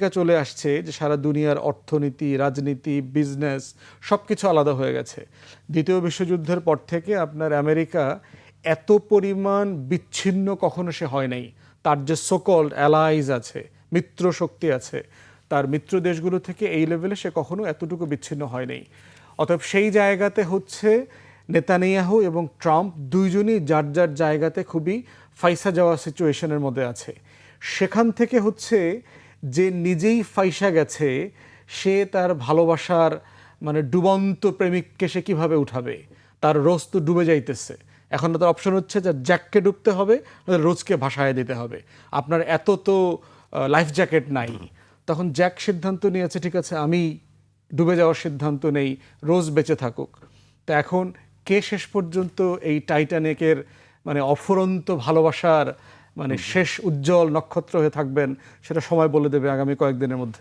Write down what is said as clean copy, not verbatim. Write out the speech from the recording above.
ভূমিকা চলে আসছে যে সারা দুনিয়ার অর্থনীতি, রাজনীতি, বিজনেস সবকিছু আলাদা হয়ে গেছে। দ্বিতীয় বিশ্বযুদ্ধের পর থেকে আপনার আমেরিকা এত পরিমাণ বিচ্ছিন্ন কখনো সে হয় নাই। তার যে সোকল্ড অ্যালাইজ আছে, মিত্র শক্তি আছে, তার মিত্র দেশগুলো থেকে এই লেভেলে সে কখনো এতটুকু বিচ্ছিন্ন হয় নাই। অতএব সেই জায়গাতে হচ্ছে নেতানিয়াহু এবং ট্রাম্প দুইজনই যার যার জায়গাতে খুবই ফাইসা যাওয়া সিচুয়েশনের মধ্যে আছে। সেখান থেকে হচ্ছে যে নিজেই ফাইসা গেছে, সে তার ভালোবাসার মানে ডুবন্ত প্রেমিককে সে কীভাবে উঠাবে? তার রোজ তো ডুবে যাইতেছে। এখন তার অপশন হচ্ছে যে জ্যাককে ডুবতে হবে, রোজকে ভাসায় দিতে হবে। আপনার এত তো লাইফ জ্যাকেট নাই। তখন জ্যাক সিদ্ধান্ত নিয়েছে, ঠিক আছে আমি ডুবে যাওয়ার সিদ্ধান্ত নেই, রোজ বেঁচে থাকুক। তো এখন কে শেষ পর্যন্ত এই টাইটানিকের মানে অফুরন্ত ভালোবাসার মানে শেষ উজ্জ্বল নক্ষত্র হয়ে থাকবেন, সেটা সময় বলে দেবে আগামী কয়েকদিনের মধ্যে।